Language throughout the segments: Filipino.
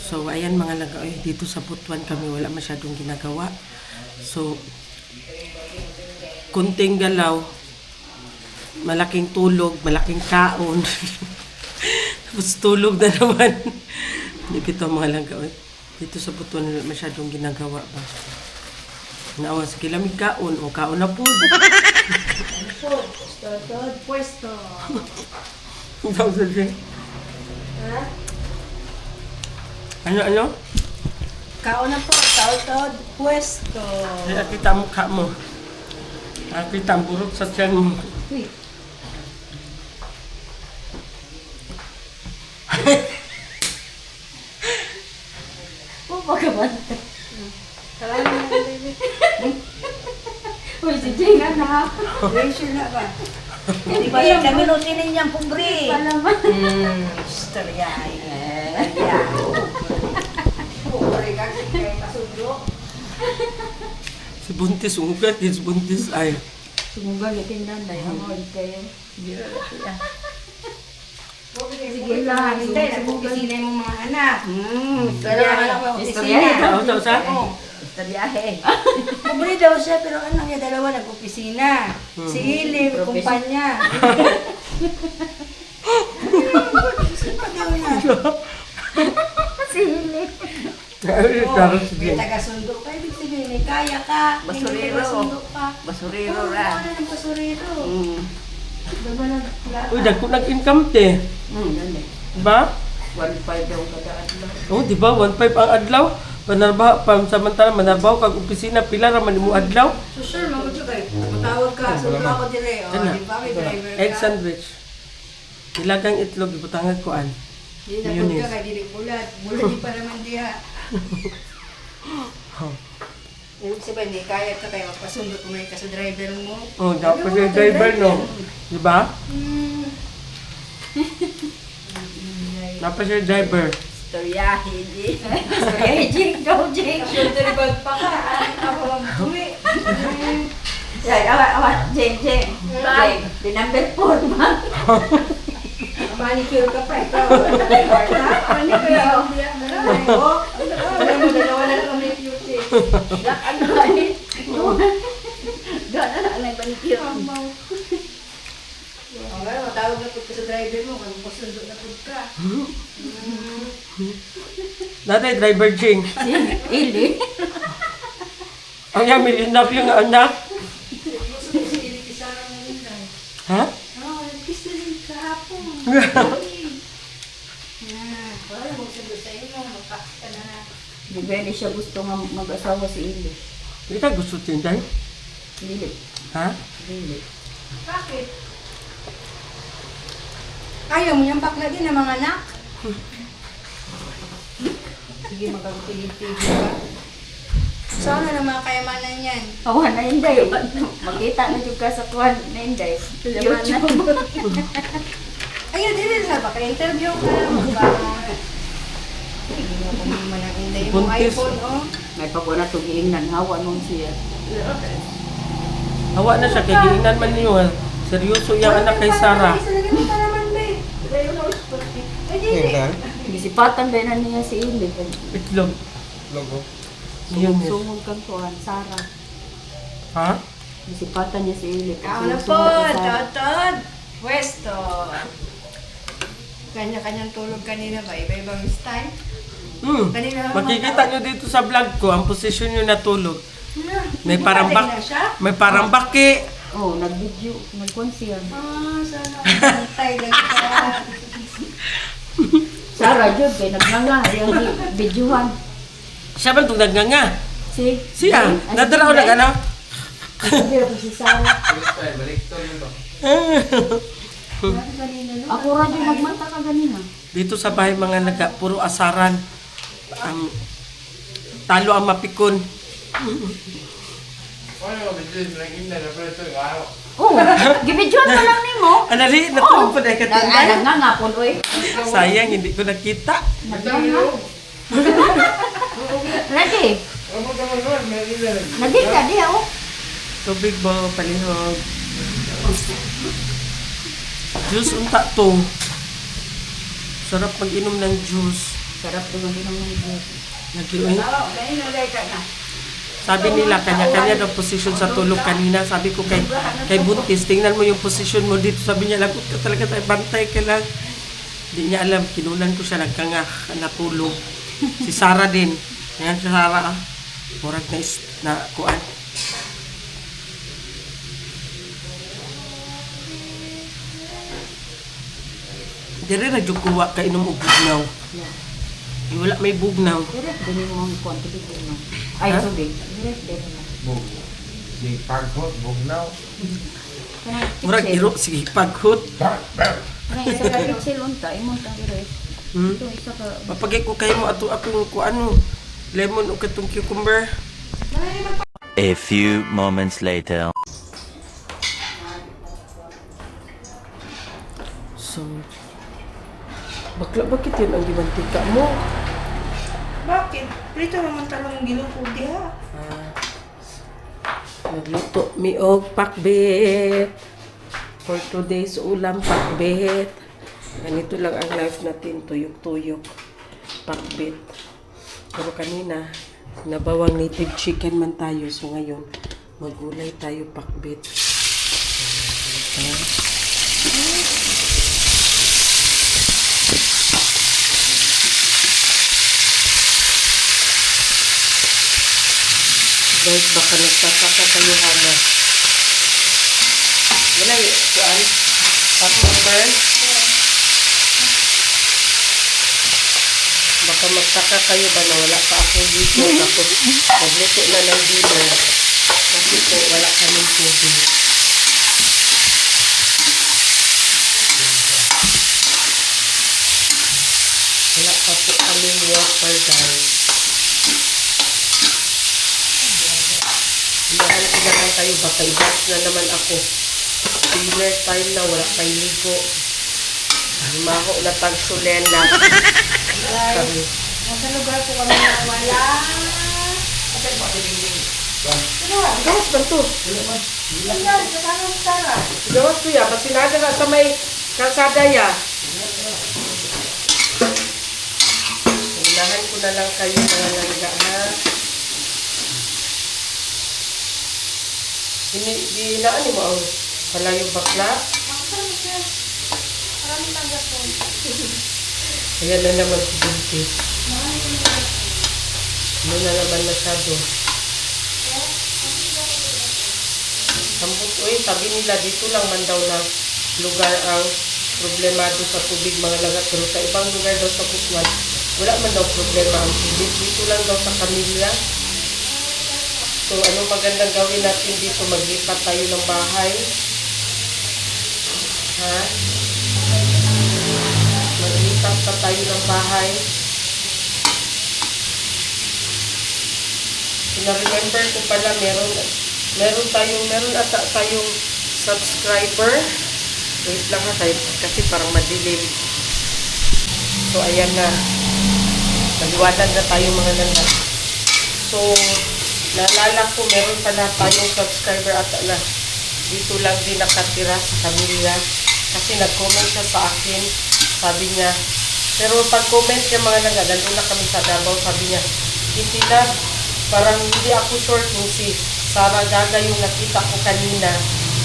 So, ayan mga lagaoy, dito sa Butuan kami wala masyadong ginagawa. So, kunting galaw, malaking tulog, malaking kaon. Tapos tulog na naman. Dito mga lagaoy. Dito sa Butuan wala masyadong ginagawa ba. Naawa, sige lamig kaon. O, kaon na po. Pwesto. Ang tawag sa dyan. Ha? Ano? Kaon na po. Taod-taod. Pwesto. Kaya kita ang mukha mo. Kita ang burot sa tiyan mo. Uy. Pupa ka ba? Kalahin mo na, baby. Uy, si Jing, anak. Sure na ba? Di ba yung kami nutinin niyang pumbre? Palaman. Istorya. Pumbre ka, kaya pasundok. Si Buntis, ugat. Si Buntis ay. Sumugang itin nanay. Hamon kayo. Sige lang. Hintay, nagpupisina yung mga anak. Istoryahe. Istoryahe. Tao sa? Istoryahe. Pumbre daw siya, pero anak niya dalawa nagpupisina. Si Ili, kumpanya. Sili. May taga-sundo ka. Ibig sabihin, may kaya ka. Basurero. May taga-sundo ka. Basurero Oo, ra. ano ng basurero? Diba Uy, dagko nag-income te. Diba? 1.5 daw kada adlaw. Oh, diba? 1.5 ang adlaw. Manarbaho, samantala manarbaho kag opisina, pila ra man imo adlaw. So sure, magudzo kay. Matawag ka, sundo ako dire. O, Ano? di ba? May driver Egg ka. sandwich. Ilagang itlog, ibutangag ko an. Di na Mayonnaise. ka kay dili bulat. Bulat di pa naman diha. Ibig sabihin, di kaya ka kay magpasundo kung may ka sa driver mo. Oh, dapat yung driver no. Diba? Dapat siya driver. Istoryahe di. Sorry, Jing, go Jing. Sure, bag pa ka. Ako lang buwi. Ay, awat, Jeng. Jeng, di number 4 ba? Manicure ka pa, ikaw. Manicure. Oo. Alam mo, dalawa na lang may beauty. Ano ay? Gana na banikyo. Okay, matawag na po ka sa driver mo, kung masundo na po ka. Dati driver Jing. Ili. Ang yamin, enough yung anak. Gusto ko si Ili Kisara na rin lang. Ha? Oo, nag-kiss na rin kahapon. Wala mong sundo sa inyo, magpakas ka na. Di ba hindi siya gusto nga mag-asawa si Ili? Hindi ka gusto tinday? Dili. Ha? Dili. Bakit? Ayaw mo yung bakla din ng mga anak? Sige, magkagutigil-tigil ka. So, ano na mga kayamanan yan? Awan na Inday. Makita na juga sa kuwan na Inday. YouTube. Ayun, din sa baka interview ka lang ba? Hindi mo kung naman ang hindi mo Buntis. iPhone, oh. May pagwana tugiingnan. Hawa nung siya. Hawa na siya, kay giingan man niyo. Ha? Seryoso yung anak kay Sarah. Salagyan mo pa naman, be. Ay, di. Gisipatan ba na niya si Ili? Itlog. Yun yes. Sungod kang kuwan, Sarah. Ha? Gisipatan niya si Ili. Kao na po, Totod. Pwesto. Kanya-kanyang tulog kanina ba? Iba-ibang style? Kanina Makikita nyo dito sa vlog ko, ang posisyon nyo natulog. May parang Gumaling na siya? may parang baki. Oh, nag-video. Nag-kuwan siya. Sana pantay lang ka. Sarah, yun. Kaya nagnanga. Yung videohan. Siya ba itong nagnganga? Siya, nadaraw na gano'n. Pero si Sarah. Ako rin yung magmanta ka ganina. Dito sa bahay mga puro asaran. Talo ang mapikon. Oh, gibidyon pa lang nimo. Anali, natulog po na katinday. Nagangapon, oy. Sayang, hindi ko nakita. Ready? Naging ka diya, oh. Tubig bo, palihog. Juice unta to. Sarap mag-inom ng juice. Sarap naman din ang mga Nag-inom. Sabi nila, kanya-kanya daw posisyon sa tulog kanina. Sabi ko kay Buntis, tingnan mo yung posisyon mo dito. Sabi niya, lagot ka talaga tayo, bantay ka lang. Hindi niya alam, kinulan ko siya, nagkangak, natulog. Si Sarah din. Ayan si Sarah, murag na kuan. Dire na jud kuwa ka inom og bugnaw. Wala may bugnaw. Direct din mo ang quantity din, no? Ay, Ha? tubig. Direct din mo. Di paghot, bugnaw. Murag iro sige paghut. Kanang isa ka pixel unta, imong ta direct. Hmm? Ito isa ka. Mapagay ko kayo mo ato akong kuano. Lemon o katong cucumber. A few moments later. So, bakit yun ang gimantika mo? Bakit? Prito naman talang ginupo diha. Nagluto mi og pakbet. For today's ulam pakbet. Ganito lang ang life natin, tuyok-tuyok. Pakbet. Pero kanina, nabawang native chicken man tayo. So ngayon, magulay tayo pakbet. Guys, baka nagtataka kayo hana. Wala yung kuan. Cucumber. Baka magtaka kayo ba na wala pa akong video. Tapos nagluto na ng dinner. Kasi po wala kaming tubig. Wala pa po kaming water guys. Hinahan ko na lang kayo, baka i-bash na naman ako. Dinner time na, wala pa ligo. Maho na tagsulena. Kami. Nasa lugar po kami na wala. Gawas ba ito? Wala, kasama si Sarah. Gawas ko ya, basinada na sa may kalsada ya. Hinahan ko na lang kayo mga langga ha. Hinaan mo ang palayong bakla. Maraming tanggap po. Ayan na naman si Buntis. Ano na naman masyado. Sabi nila dito lang man daw na lugar ang problemado sa tubig mga lagat. Pero sa ibang lugar daw sa Butuan, wala man daw problema ang tubig. Dito lang daw sa Camilla. So, anong magandang gawin natin dito? Maglipat tayo ng bahay. Ha? Maglipat pa tayo ng bahay. Na-remember ko pala, meron ata tayong subscriber. Wait lang ha, kasi parang madilim. So, ayan na. Naliwanag na tayo mga nanda. So, naalala ko, meron pa na tayong subscriber at na dito lang din nakatira sa Camilla kasi nag-comment siya sa akin. Sabi niya, pero pag-comment niya mga nandun na kami sa Davao, sabi niya, hindi na, parang hindi ako sure kung si Sarah Gaga yung nakita ko kanina.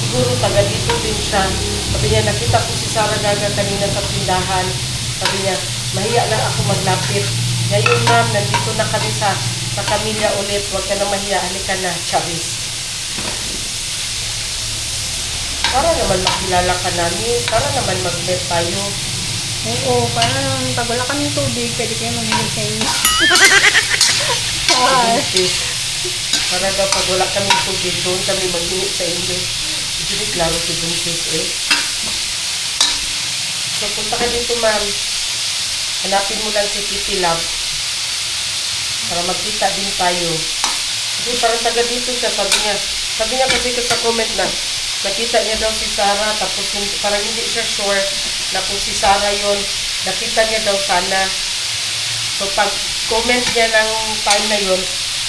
Siguro taga dito din siya. Sabi niya, nakita ko si Sarah Gaga kanina sa tindahan. Sabi niya, mahiya lang ako maglapit. Ngayon ma'am, nandito na kami sa Camilla ulit, huwag ka na mahiya, halika na, Charis. Para naman makilala ka namin, para naman mag-met tayo. Oo, para naman pag wala kaming tubig, pwede kayo mamili sa inyo. Buntis. Para daw pag wala kaming tubig, doon kami mag-init sa English. Hindi klaro si Buntis eh. So, punta ka dito, ma'am. Hanapin mo lang si Kitty Love. Para magkita din tayo. Kasi parang taga dito siya, sabi niya kasi sa comment na, nakita niya daw si Sarah, tapos parang hindi siya sure na kung si Sarah yon, nakita niya daw sana. So, pag comment niya ng time na yon,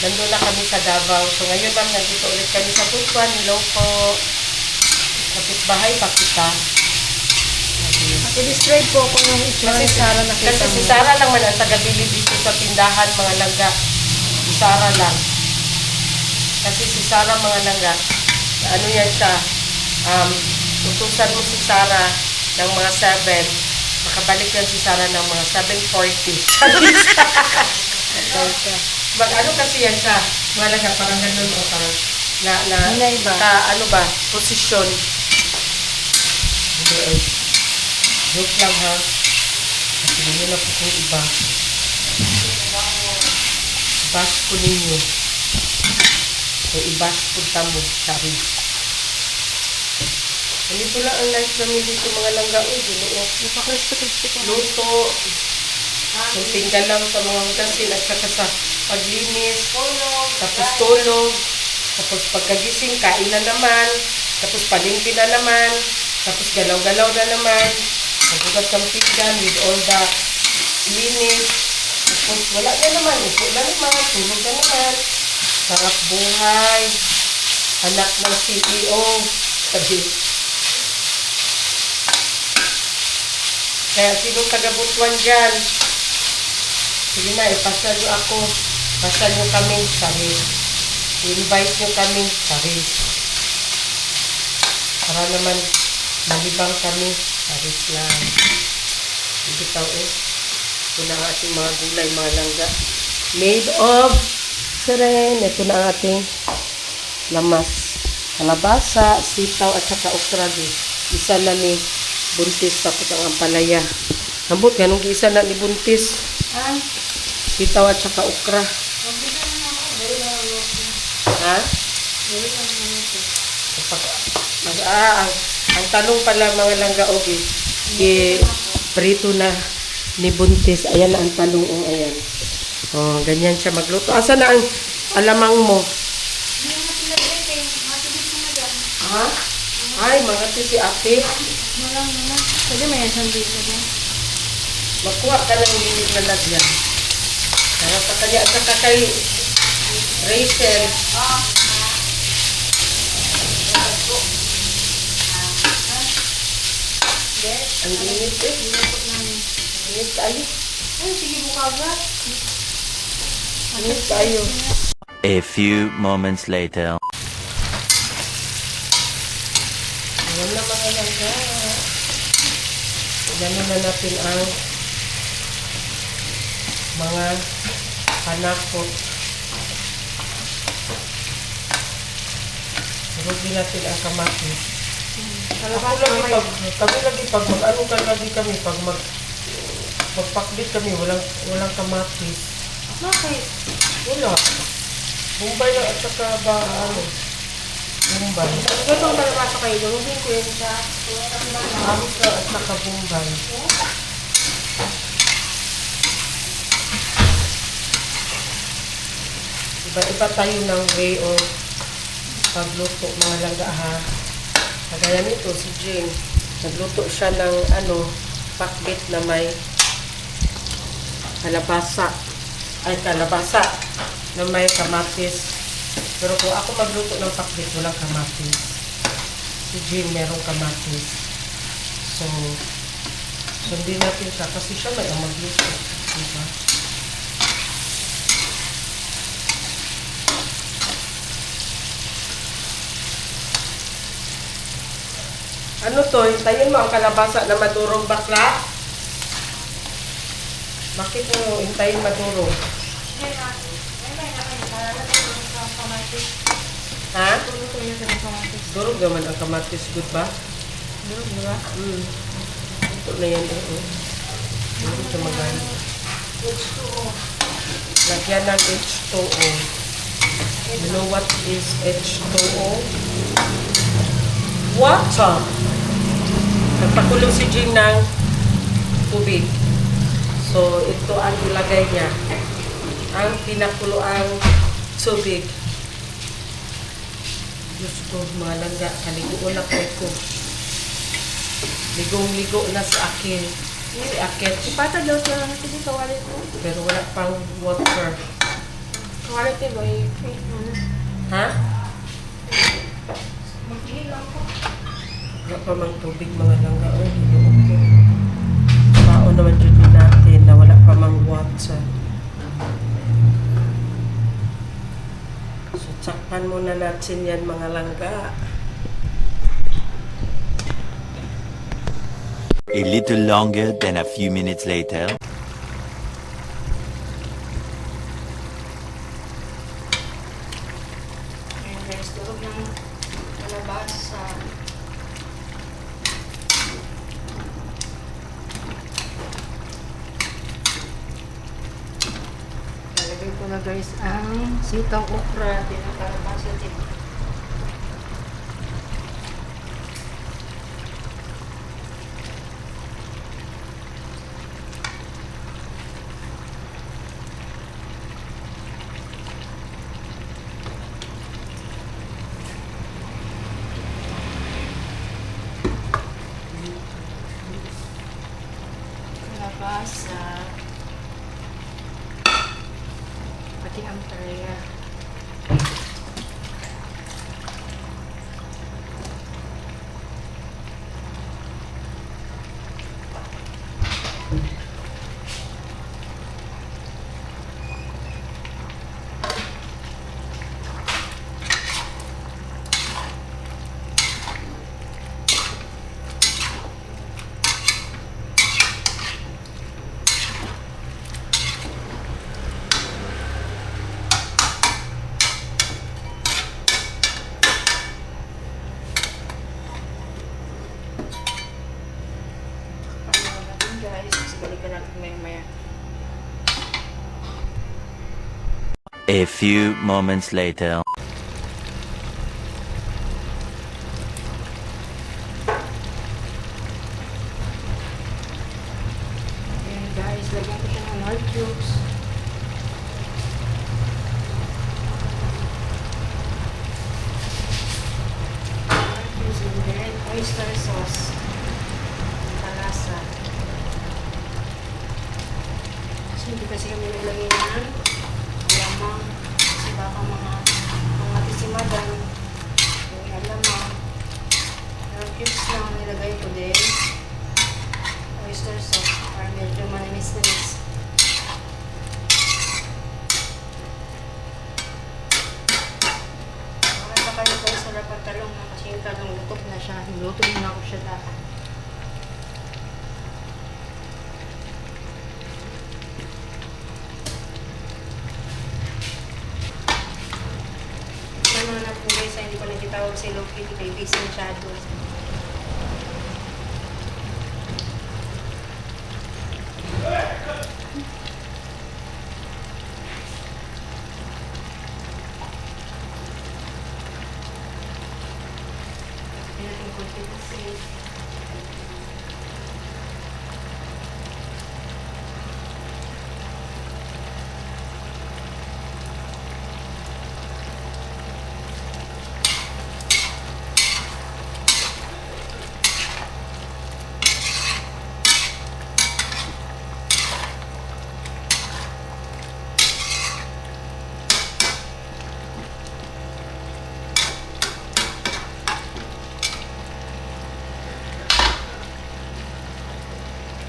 nandun na kami sa Davao. So, ngayon ma'am, nandito ulit kami sa Butuan. Hello po. Kapit bahay pa kita. I-describe po kung yung itsura ni Sarah nakita Kasi si mo. Sarah lang man ang taga-bili dito sa tindahan, mga langga. Si Sarah lang. Kasi si Sarah, mga langga, ano yan siya, utusan mo si Sarah ng mga 7, makabalik yan si Sarah ng mga 7:40. Ano kasi yan siya, mga langga, parang ganun o parang Hinay ba? ano ba, posisyon. Hindi ay, joke lang ha. Kasi naman na po kung iba. Bash ko ninyo. So, i-bash po tamo. Sabi. Ganito lang ang life namin dito mga langga. Uy, Ipakristo-kristo ko. luto. Tinggal lang sa mga gasin at saka sa paglinis. Tapos tulog. Tapos pagkagising, kain na naman. Tapos palingki na naman. Tapos galaw-galaw na naman. Pagbukas ng pinggan with all the linis. Tapos wala na naman. Upo na naman. Tulog na naman. Sarap buhay. Anak ng CEO. Sabi. Kaya sinong taga-Butuan dyan? Sige na, ipasal nyo ako. Pasal nyo kami. Sabi. I-invite nyo kami. Sabi. Para naman malibang kami. Paris lang. Ibitaw eh. Ito na ang ating mga gulay, mga langga. Made of seren. Ito na ang ating lamas. Kalabasa, sitaw, at saka okra. Isa na ni Buntis, tapos ang ampalaya. Ambot, ganun isa na ni Buntis. Sitaw at saka okra. Ha? Ang talong pala mga langga ogi. Prito na ni Buntis. Ayan na ang talong. Oh, ayan. Oh, ganyan siya magluto. Asa na ang alamang mo? Ha? Ay, mga si ate. Pwede may isang dito na. Magkuha ka ng linig na lagyan. Para sa kanya at saka kay Rachel. Ang init eh. Init tayo. Ay, sige mo kagad. Init tayo. A few moments later. Ayan na mga langga. Ganun na natin ang mga panakot. Rugi natin ang kamatis. Kami lagi pag mag-ano ka lagi kami, pag magpakbit kami, walang kamatis. Bakit? Wala. Bombay lang at saka ba, Bombay. Ito ang talabasa kayo. Gawin ko yun sa... Amis na at saka Bombay. Iba-iba tayo ng way of pagluto mga langga ha. Kagaya nito si Jane. Nagluto siya ng pakbit na may kalabasa. Ay, kalabasa na may kamatis. Pero kung ako magluto ng pakbit, walang kamatis. Si Jane merong kamatis. So, sundin natin siya kasi siya may ang magluto. Diba? Ano to? Hintayin mo ang kalabasa na madurong bakla? Bakit mo hintayin madurong? Ha? Durog naman ang kamatis. Good ba? Durog, di ba? Ito na yan. Hindi ito maganda. Lagyan ng H2O. You know what is H2O? Water! Nagpakulo si Jing ng tubig. So, ito ang ilagay niya. Ang pinakulo ang tubig. Diyos ko, mga langga, kaligo na ko. Ligong-ligo na sa akin. Si Akit. Ipata daw siya lang ito dito, kawalit mo. Pero wala pang water. Kawalit mo, Ha? Wala pa mang tubig mga langga. Ay, hindi okay. Baon naman dyan natin na wala pa mang water. So, tsakpan muna natin yan mga langga. A little longer than a few minutes later. Ayan guys, durog ng kalabasa. Lalagay ko na guys ang sitang okra. Kalabasa din. Kalabasa. Pati ang talya. Guys, kasi balikan natin maya-maya. A few moments later. Ayan guys, lagyan ko siya ng hard cubes. Hard cubes and then oyster sauce. Palasa. Kasi hindi kasi kami naglagay ng alamang. Kasi baka mga tisimadan. Yung alamang. Hard cubes lang nilagay ko din. Oyster sauce para medyo manamis-namis. Makita kayo guys sa dapat talong na kasi yung talong lutok na siya. Niluto na ako siya dapat. Ano na natin guys, hindi ko nagkitawag si Loki, kay Vincent Shadow. Kaya natin konti kasi.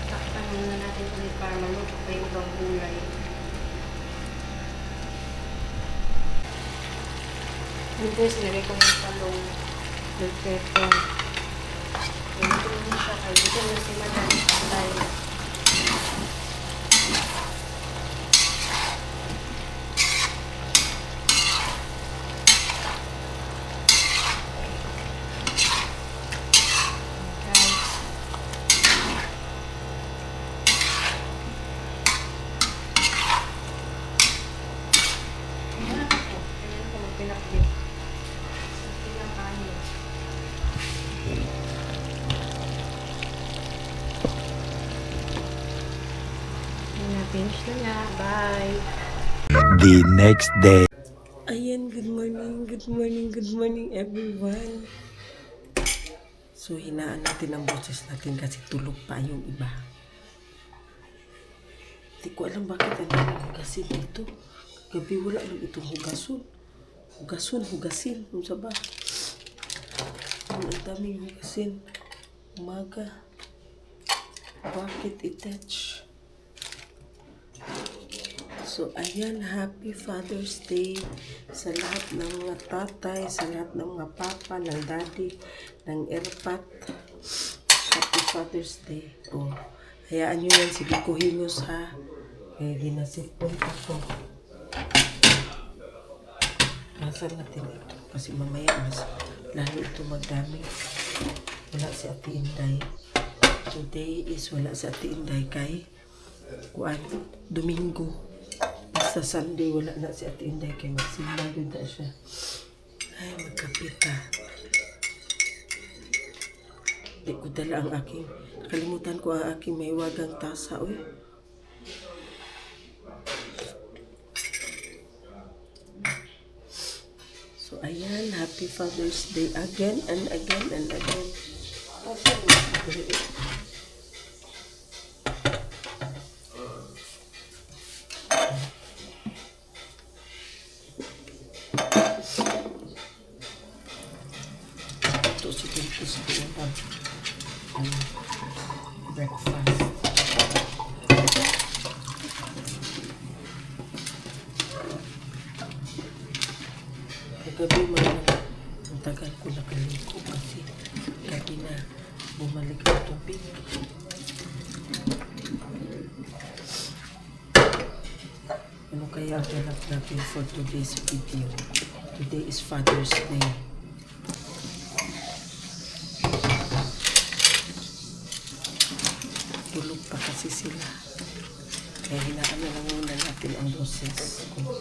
Takpan muna natin ulit para maluto pa yung ibang gulay. And guys, nilagay ko yung talong, bell pepper. Ganito na siya. Ay, dito na si Madam. Patay. Guys. Ayan ako. Ayan ako. finish na nga. Bye! The next day. Ayan, good morning everyone. So, hinaan natin ang boses natin kasi tulog pa yung iba. Hindi ko alam bakit ang daming hugasin dito. Gabi wala lang itong hugasin. Kung sa ba? Ang daming hugasin. Umaga. Bakit itouch? So, ayan, happy Father's Day sa lahat ng mga tatay, sa lahat ng mga papa, ng daddy, ng erpat. Happy Father's Day. Oh, hayaan nyo yan, sige ko hingos ha. Eh, ginasipon ako. Nasaan natin ito? Kasi mamaya mas lalo ito magdami. Wala si Ate Inday. Today is wala si Ate Inday kay Domingo. Basta Sunday, wala na si Ate Inday kay magsimba yun na siya. Ay, magkapita. Hindi ko dala ang aking, nakalimutan ko ang aking may wagang tasa, uy. So, ayan, happy Father's Day again and again and again. Ito siguro breakfast. Kagabi ang tagal ko nakaligo kasi gabi na bumalik ang tubig. Ano kaya ang hanap natin for today's video? Today is Father's Day. Tulog pa kasi sila. Kaya hinaan na lang muna natin ang boses ko.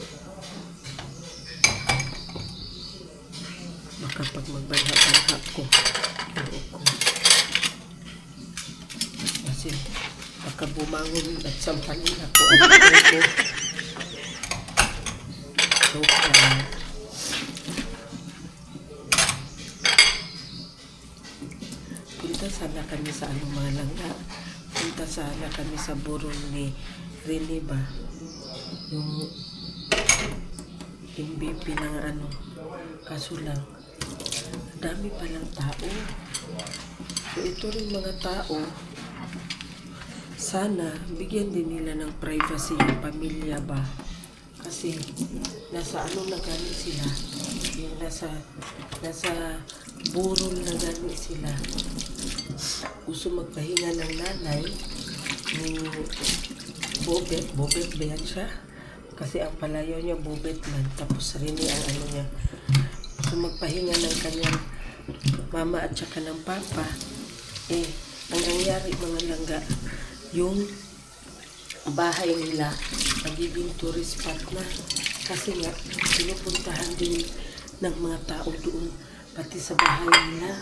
Baka pag magbanha-banha ko, kilo ko. Kasi baka bumangon at sampalin ako ang kilo ko. Joke lang. Punta sana kami sa mga langga. Punta sana kami sa burol ni Rene ba? Yung MVP ng kaso lang. Dami palang tao. So ito rin mga tao, sana bigyan din nila ng privacy yung pamilya ba? Kasi nasa na gani sila. Yung nasa burol na gani sila. Gusto magpahinga ng nanay ni Bobet ba yan siya? Kasi ang palayaw niya Bobet man. Tapos rin ang niya. Gusto magpahinga ng kanyang mama at saka ng papa. Eh, ang nangyari mga langga, yung bahay nila nagiging tourist spot na. Kasi nga, pinupuntahan din ng mga tao doon, pati sa bahay nila.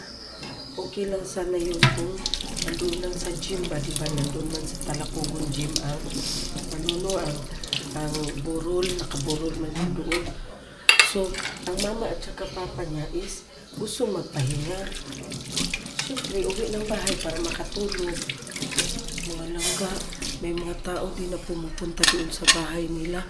Okay lang sana yun kung nandun lang sa gym ba, diba? Nandun man sa Talacogon gym ang burol, nakaburol man yun doon. So, ang mama at saka papa niya is gusto magpahinga. Siyempre, uwi ng bahay para makatulog. Mga langga, may mga tao din na pumupunta doon sa bahay nila.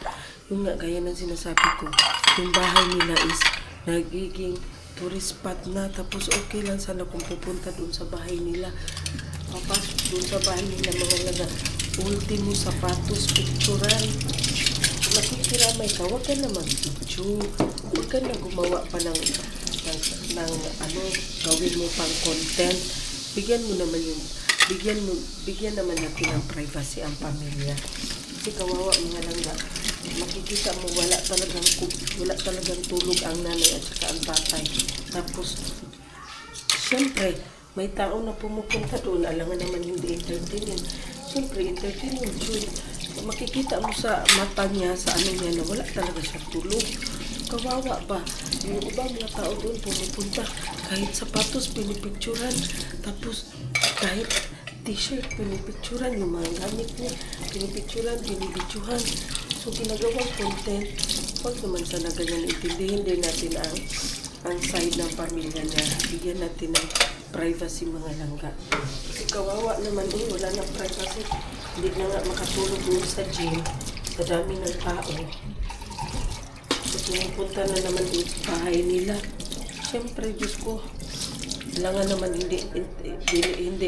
Yung nga, gaya ng sinasabi ko, yung bahay nila is nagiging tourist spot na. Tapos okay lang sana kung pupunta doon sa bahay nila. Papasok doon sa bahay nila, mga langga. Ultimo sapatos, picturan. Kung nakikiramay ka, huwag ka na mag-picture. Huwag ka na gumawa pa ng gawin mo pang content. Bigyan naman natin ng privacy ang pamilya. Kasi kawawa mga langga. Makikita mo wala talagang tulog ang nanay at saka ang tatay. Tapos siyempre may tao na pumupunta doon, alangan naman hindi entertainin. Siyempre entertainin yun. Makikita mo sa mata niya, sa niya na wala talaga siya tulog. Kawawa ba? Yung ibang mga tao doon pumupunta, kahit sapatos pinipicturan, tapos kahit t-shirt, pinipicturan yung mga gamit niya, pinipicturan, binibidyohan. So, ginagawang content. Huwag naman sana ganyan intindihin din natin ang side ng pamilya niya. Bigyan natin ng privacy mga langga. Kasi kawawa naman wala na privacy. Hindi na nga makatulog doon sa gym. Sa dami ng tao. So, pumupunta na naman doon sa bahay nila. Siyempre, Diyos ko, kailangan naman hindi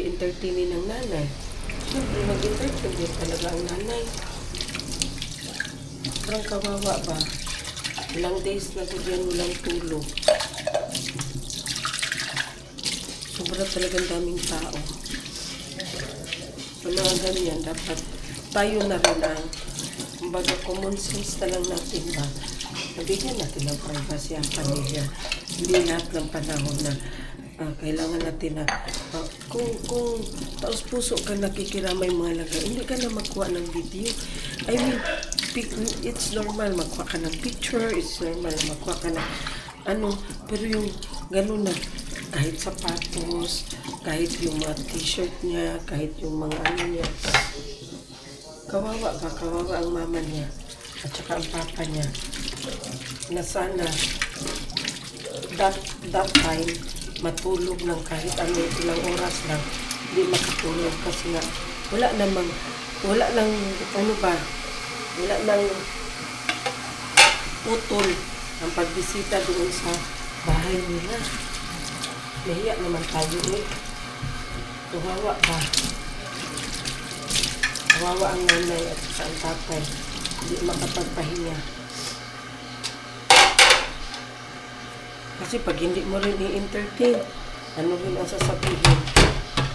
entertainin ng nanay. Siyempre, mag-entertain din talaga ang nanay. Sobrang kawawa ba? Ilang days na bigyan walang tulog. Sobrang talagang daming tao. Sa mga ganyan, dapat tayo na rin ang kumbaga common sense na lang natin ba? Nabigyan natin ng privacy ang pamilya. Hindi lahat ng panahon na kailangan natin na kung taos puso ka nakikiramay mga langga, hindi ka na magkuha ng video. I mean, it's normal magkuha ka ng picture, it's normal magkuha ka ng pero yung gano'n na kahit sapatos, kahit yung mga t-shirt niya, kahit yung mga niya, kawawa ang mama niya at saka ang papa niya na sana that time matulog ng kahit ilang oras lang, hindi makatulog kasi nga wala nang utol ang pagbisita doon sa bahay nila. Nahiya naman tayo kawawa ba? Kawawa ang nanay at ang tatay, hindi makapagpahinga. Kasi pag hindi mo rin i-entertain, ano rin ang sasabihin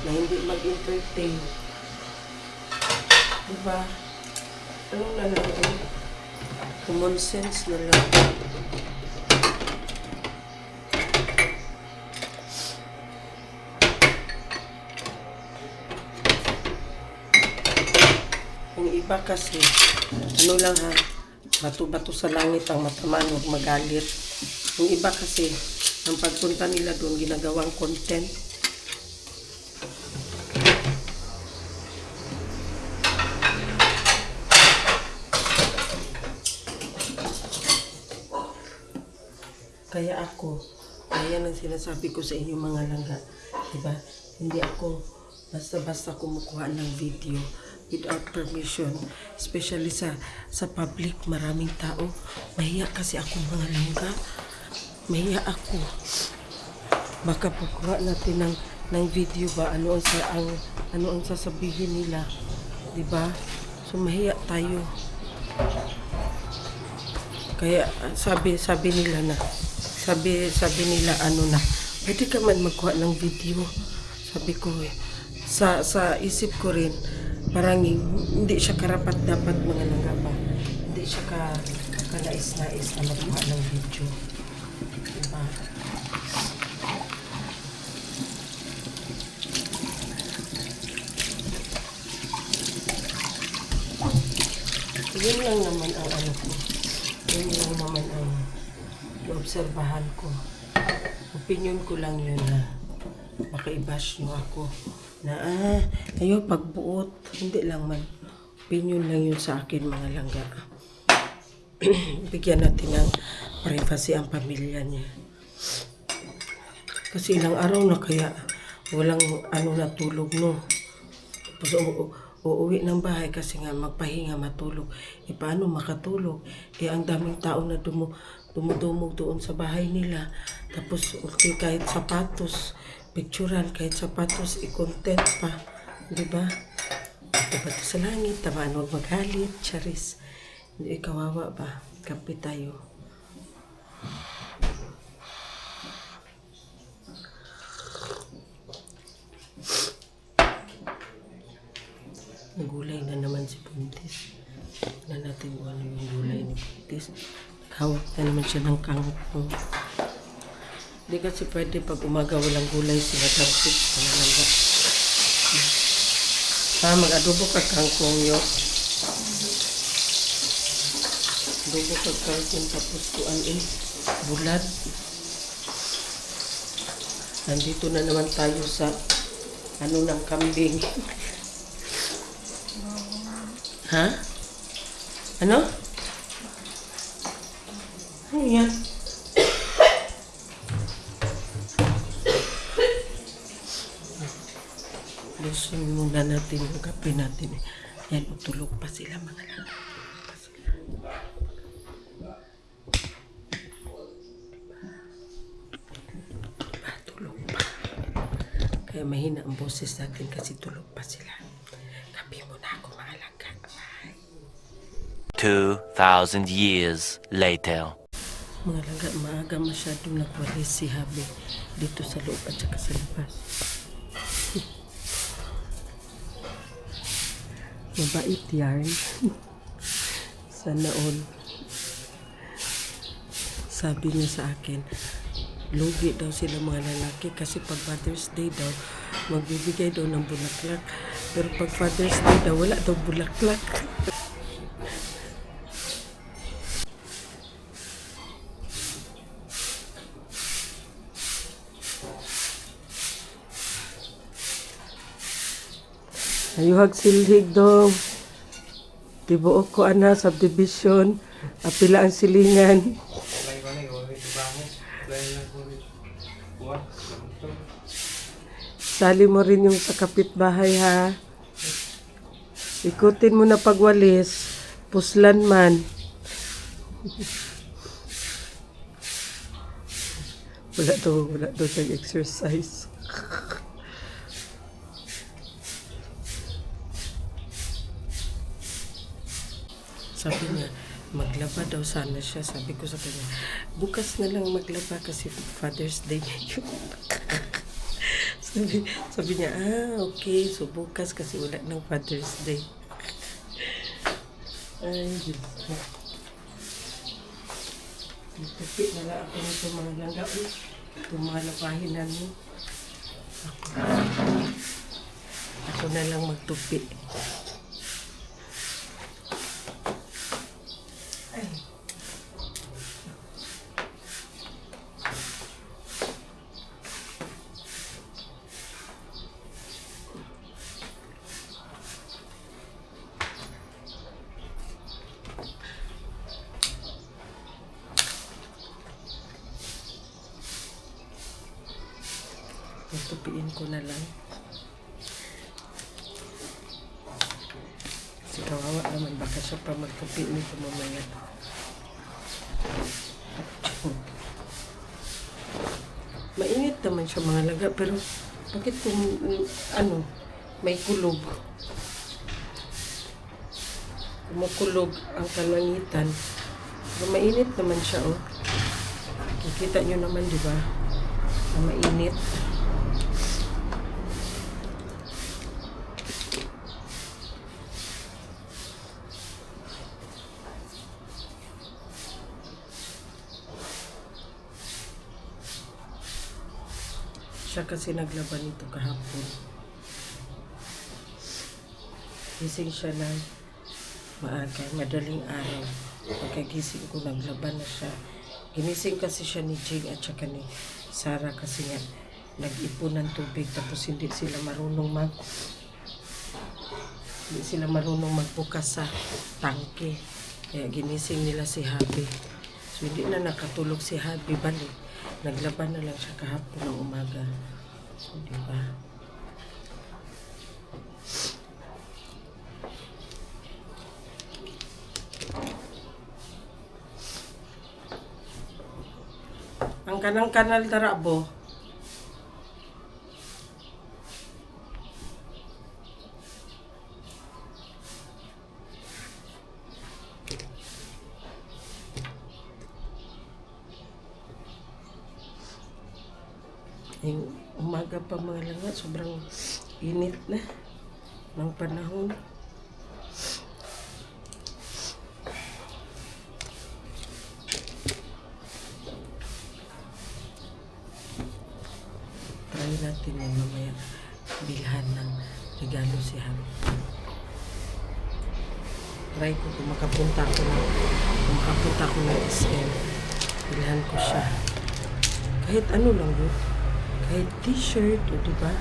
na hindi mag-entertain? Diba? Ano na lang? Common sense na lang. Yung iba kasi, ano lang ha, bato-bato sa langit ang matamaan, huwag magalit. Yung iba kasi, ang pagpunta nila doon, ginagawang content. Kaya ako, ayan ang sinasabi ko sa inyo mga langga. Diba? Hindi ako basta-basta kumukuha ng video without permission. Especially sa public, maraming tao. Mahiya kasi ako mga langga. Mahiya ako. Baka pagkuha natin ng video ba, ano ang sasabihin nila. Diba? So mahiya tayo. Kaya sabi nila pwede ka man magkuha ng video. Sabi ko sa isip ko rin, parang hindi siya karapat-dapat mga langga ba. Hindi siya kanais-nais na magkuha ng video. Diba? Yun lang naman ang ko. Yun lang naman ang obserbahan ko. Opinion ko lang yun na baka i-bash nyo ako na ayo pagbuot. Hindi lang man. Opinion lang yun sa akin mga langga. Bigyan natin ng privacy ang pamilya niya. Kasi ilang araw na kaya walang natulog no. Tapos uuwi ng bahay kasi nga magpahinga matulog. Paano makatulog? Ang daming tao na dumudumog doon sa bahay nila. Tapos kahit sapatos, picturean, kahit sapatos, i-content pa. Diba? Diba sa langit, tamaan, huwag magalit, charis. Hindi, kawawa ba? Kape tayo. Gulay na naman si Buntis. Na natin kung ano yung gulay ni Buntis. Hawak na naman siya ng kangkong. Hindi kasi pwede pag umaga walang gulay sila dapat. Mag-adobo ka kangkong yun. Adobo ka kangkong tapos bulad. Nandito na naman tayo sa ano ng kambing. Ha? Ano? Ano yan? Lusin muna natin yung kape natin. Yan, utulog pa sila mga langga. Utulog pa sila. Diba, tulog pa. Kaya mahina ang boses natin kasi tulog pa sila. Kape muna ako mga langga. Bye. 2,000 years later. Mga langga, maaga masyadong nagwalis si Habi dito sa loob at saka sa labas. Mabait yarn. Sana all. Sabi niya sa akin, lugi daw sila mga lalaki kasi pag Father's Day daw, magbibigay daw ng bulaklak. Pero pag Father's Day daw, wala daw bulaklak. Ayuhag silhig dong. Tibuok ko ana subdivision. Apila ang silingan. Lagi ko na yung trabaho. Dahil lang ko rin. Buwan. Sali mo rin yung sa kapitbahay ha. Ikutin mo na pagwalis. Puslan man. Wala to siyang exercise. Sabi niya, maglaba daw sana siya. Sabi ko sa kanya, bukas na lang maglaba kasi Father's Day ngayon. sabi niya, okay. So bukas kasi wala ng Father's Day. Ay, Diyos ko. Nagtupit na lang ako nito mga langga. Itong mga lapahinan mo. Ako na lang magtupi. Tupiin ko na lang. Kasi kawawa naman, baka siya pa magtupi nito mamaya. Mainit naman siya mga laga, pero bakit kung may kulog? Kumukulog ang kalangitan. Pero mainit naman siya, oh. Kikita nyo naman, di ba? Na mainit. Siya kasi naglaban nito kahapon. Gising siya ng maaga, madaling araw. Pagkagising ko, naglaban na siya. Ginising kasi siya ni Jing at saka ni Sarah kasi nga nag-ipon ng tubig tapos hindi sila marunong magbukas sa tangke. Kaya ginising nila si Habi. So hindi na nakatulog si Habi, balik. Naglaban na lang siya kahapon ng umaga. Diba? Ang kanang-kanal tarabo. Yung umaga pa mga langga, sobrang init na ng panahon. Try natin yung mamaya bilhan ng regalo si Habi. Try ko kung makapunta ako ng SM. Bilhan ko siya. Kahit ano lang yun. Kahit t-shirt, o diba?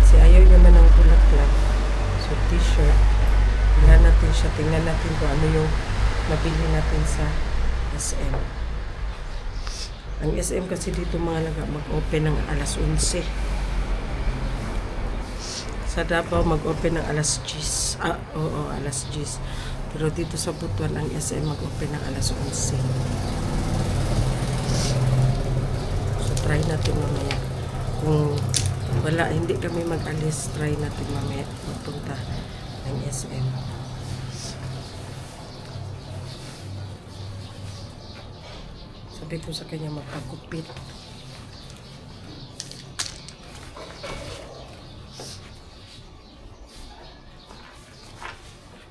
Kasi ayaw niya man ng bulaklak. So, t-shirt. Tingnan natin siya. Tingnan natin kung ano yung mabili natin sa SM. Ang SM kasi dito mga laga, mag-open ng alas 11. Sa Davao, mag-open ng alas 10. Oo, alas 10. Pero dito sa Butuan, ang SM mag-open ng alas 11. So, try natin mamaya. Kung wala, hindi kami mag-alis, try natin mamaya magpunta ng SM. Sabi ko sa kanya magpagupit.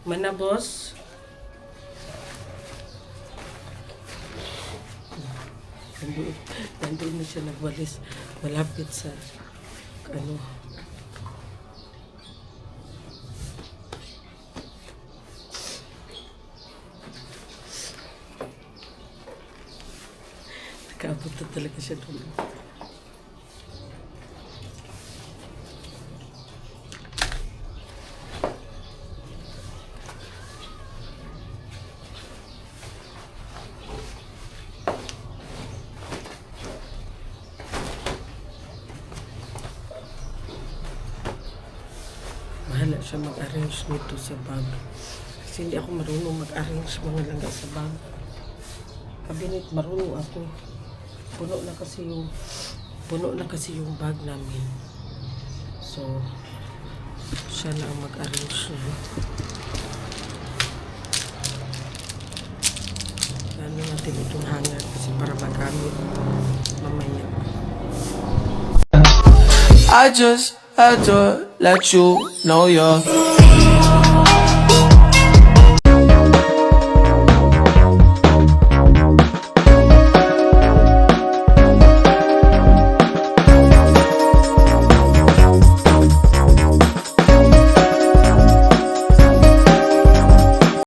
Mana, boss? Nandun na siya nagwalis. Malapit sa ano. Nakaabot na talaga siya doon. Bahala siya mag-arrange nito sa bag. Kasi hindi ako marunong mag-arrange mga langga sa bag. Kabinet, marunong ako. Puno na kasi yung bag namin. So, siya na ang mag-arrange niya. Ano natin itong hanger kasi para magamit mamaya. I just had to let you know you're